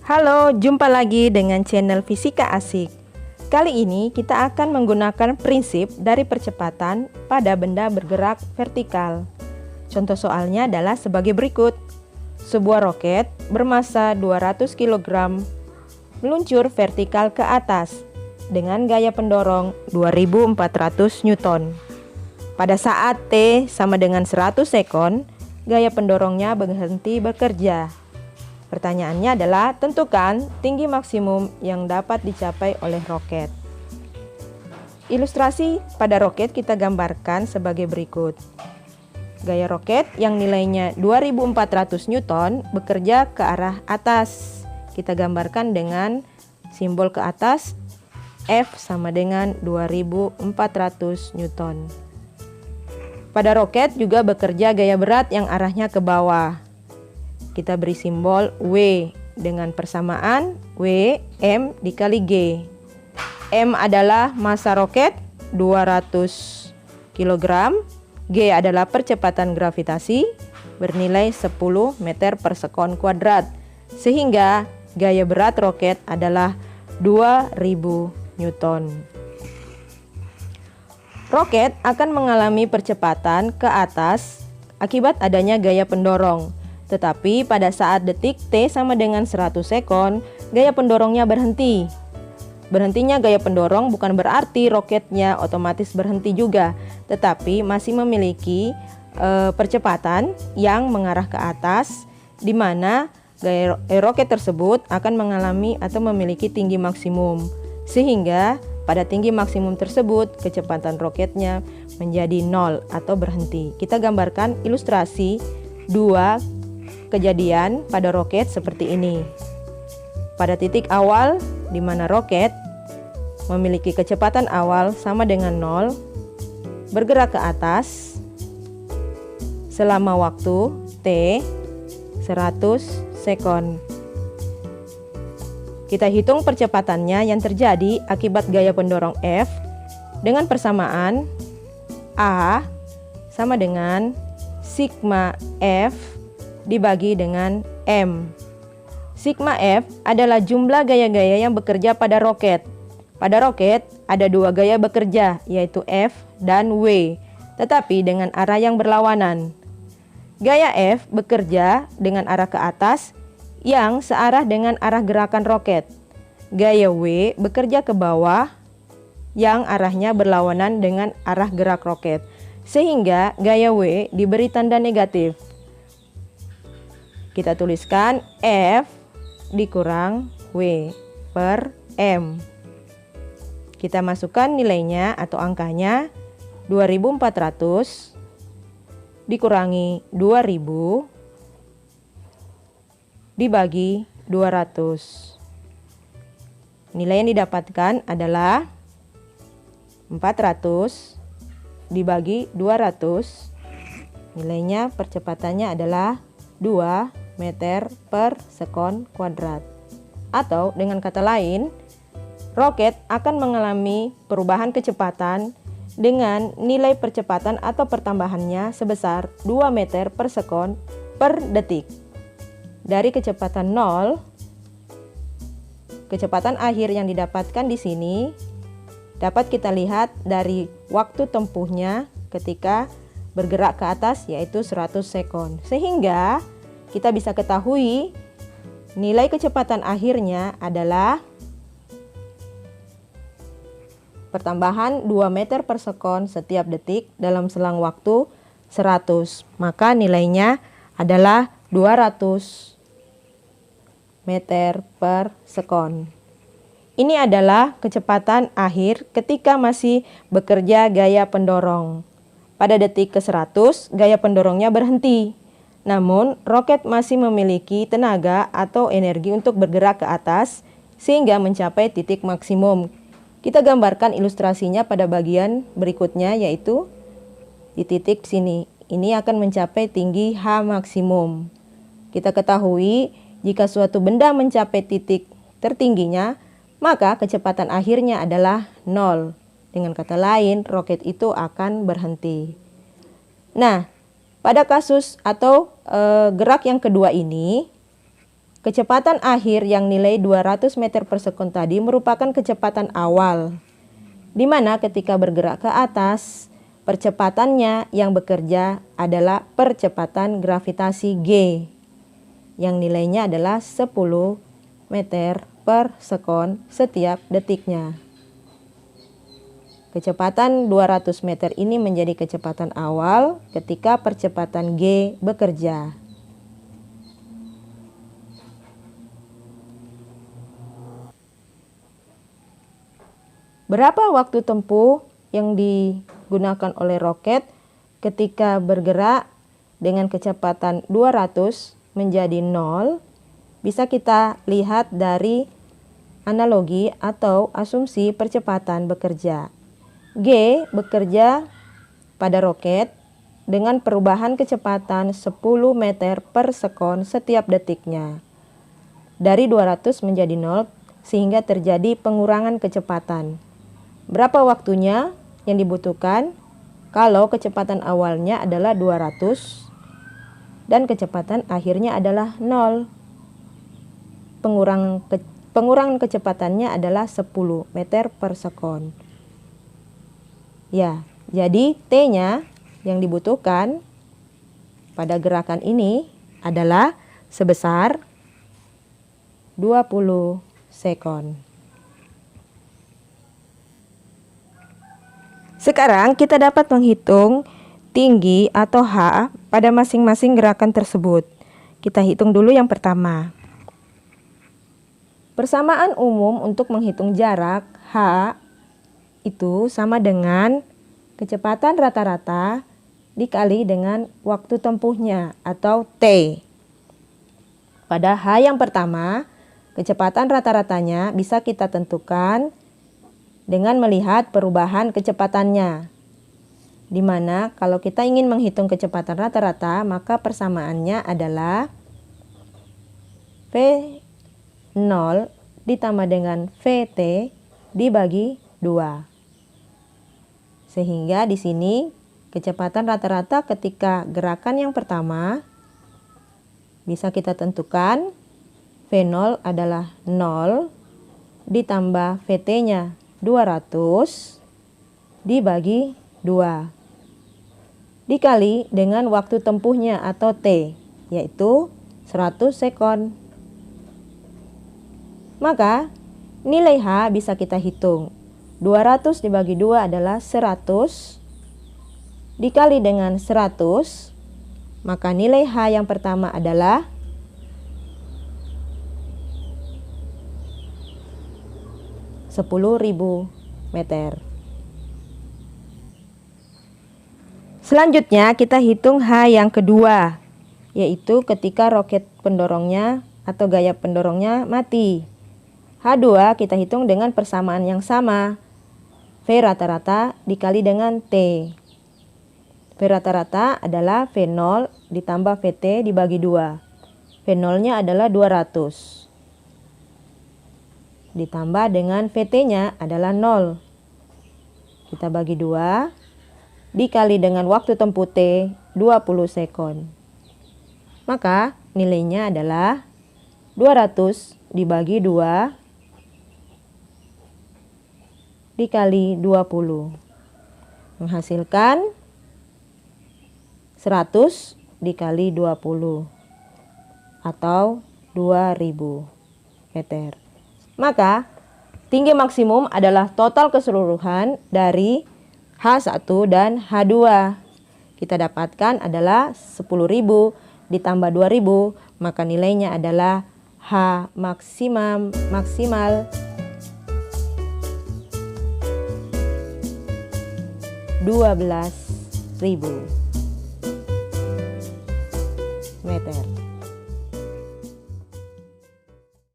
Halo, jumpa lagi dengan channel Fisika Asik. Kali ini kita akan menggunakan prinsip dari percepatan pada benda bergerak vertikal. Contoh soalnya adalah sebagai berikut. Sebuah roket bermassa 200 kg meluncur vertikal ke atas dengan gaya pendorong 2400 Newton. Pada saat T sama dengan 100 sekon, gaya pendorongnya berhenti bekerja. Pertanyaannya adalah tentukan tinggi maksimum yang dapat dicapai oleh roket. Ilustrasi pada roket kita gambarkan sebagai berikut. Gaya roket yang nilainya 2400 Newton bekerja ke arah atas. Kita gambarkan dengan simbol ke atas, F sama dengan 2400 Newton. Pada roket juga bekerja gaya berat yang arahnya ke bawah. Kita beri simbol W dengan persamaan W M dikali G. M adalah massa roket 200 kg, G adalah percepatan gravitasi bernilai 10 meter per sekon kuadrat, sehingga gaya berat roket adalah 2000 Newton. Roket akan mengalami percepatan ke atas akibat adanya gaya pendorong. Tetapi pada saat detik T sama dengan 100 sekon, gaya pendorongnya berhenti. Berhentinya gaya pendorong bukan berarti roketnya otomatis berhenti juga, tetapi masih memiliki percepatan yang mengarah ke atas, di mana gaya roket tersebut akan mengalami atau memiliki tinggi maksimum. Sehingga pada tinggi maksimum tersebut, kecepatan roketnya menjadi 0 atau berhenti. Kita gambarkan ilustrasi dua kejadian pada roket seperti ini. Pada titik awal di mana roket memiliki kecepatan awal sama dengan 0, bergerak ke atas selama waktu T 100 sekon. Kita hitung percepatannya yang terjadi akibat gaya pendorong F dengan persamaan A sama dengan sigma F dibagi dengan M. Sigma F adalah jumlah gaya-gaya yang bekerja pada roket. Pada roket ada dua gaya bekerja, yaitu F dan W, tetapi dengan arah yang berlawanan. Gaya F bekerja dengan arah ke atas yang searah dengan arah gerakan roket. Gaya W bekerja ke bawah yang arahnya berlawanan dengan arah gerak roket, sehingga gaya W diberi tanda negatif. Kita tuliskan F dikurang W per M. Kita masukkan nilainya atau angkanya 2400 dikurangi 2000 dibagi 200. Nilai yang didapatkan adalah 400 dibagi 200. Nilainya percepatannya adalah 2 meter per sekon kuadrat. Atau dengan kata lain, roket akan mengalami perubahan kecepatan dengan nilai percepatan atau pertambahannya sebesar 2 meter per sekon per detik. Dari kecepatan 0, kecepatan akhir yang didapatkan di sini dapat kita lihat dari waktu tempuhnya ketika bergerak ke atas, yaitu 100 sekon. Sehingga kita bisa ketahui nilai kecepatan akhirnya adalah pertambahan 2 meter per sekon setiap detik dalam selang waktu 100. Maka nilainya adalah 200 meter per sekon. Ini adalah kecepatan akhir ketika masih bekerja gaya pendorong. Pada detik ke-100, gaya pendorongnya berhenti. Namun, roket masih memiliki tenaga atau energi untuk bergerak ke atas sehingga mencapai titik maksimum. Kita gambarkan ilustrasinya pada bagian berikutnya, yaitu di titik sini. Ini akan mencapai tinggi H maksimum. Kita ketahui jika suatu benda mencapai titik tertingginya, maka kecepatan akhirnya adalah 0. Dengan kata lain, roket itu akan berhenti. Nah, pada kasus atau gerak yang kedua ini, Kecepatan akhir yang nilai 200 meter per sekon tadi merupakan kecepatan awal, di mana ketika bergerak ke atas, percepatannya yang bekerja adalah percepatan gravitasi G, yang nilainya adalah 10 meter per sekon setiap detiknya. Kecepatan 200 meter ini menjadi kecepatan awal ketika percepatan G bekerja. Berapa waktu tempuh yang digunakan oleh roket ketika bergerak dengan kecepatan 200 menjadi 0? Bisa kita lihat dari analogi atau asumsi percepatan bekerja. G bekerja pada roket dengan perubahan kecepatan 10 meter per sekon setiap detiknya. Dari 200 menjadi 0 sehingga terjadi pengurangan kecepatan. Berapa waktunya yang dibutuhkan kalau kecepatan awalnya adalah 200 dan kecepatan akhirnya adalah 0? Pengurangan kecepatannya adalah 10 meter per sekon. Ya, jadi T-nya yang dibutuhkan pada gerakan ini adalah sebesar 20 sekon. Sekarang kita dapat menghitung tinggi atau H pada masing-masing gerakan tersebut. Kita hitung dulu yang pertama. Persamaan umum untuk menghitung jarak H itu sama dengan kecepatan rata-rata dikali dengan waktu tempuhnya atau T. Pada H yang pertama, kecepatan rata-ratanya bisa kita tentukan dengan melihat perubahan kecepatannya. Di mana kalau kita ingin menghitung kecepatan rata-rata, maka persamaannya adalah V0 ditambah dengan VT dibagi 2. Sehingga di sini kecepatan rata-rata ketika gerakan yang pertama bisa kita tentukan V0 adalah 0 ditambah VT-nya 200 dibagi 2 dikali dengan waktu tempuhnya atau T, yaitu 100 sekon. Maka nilai H bisa kita hitung. 200 dibagi 2 adalah 100 dikali dengan 100, maka nilai H yang pertama adalah 10.000 meter. Selanjutnya kita hitung H yang kedua, yaitu ketika roket pendorongnya atau gaya pendorongnya mati. H2 kita hitung dengan persamaan yang sama, V rata-rata dikali dengan T. V rata-rata adalah V0 ditambah VT dibagi 2. V0-nya adalah 200. Ditambah dengan VT-nya adalah 0. Kita bagi 2 dikali dengan waktu tempuh T 20 sekon. Maka nilainya adalah 200 dibagi 2 dikali 20. Menghasilkan 100 dikali 20 atau 2000 meter. Maka tinggi maksimum adalah total keseluruhan dari H1 dan H2. Kita dapatkan adalah 10.000 ditambah 2.000, maka nilainya adalah H maksimal 12.000 meter.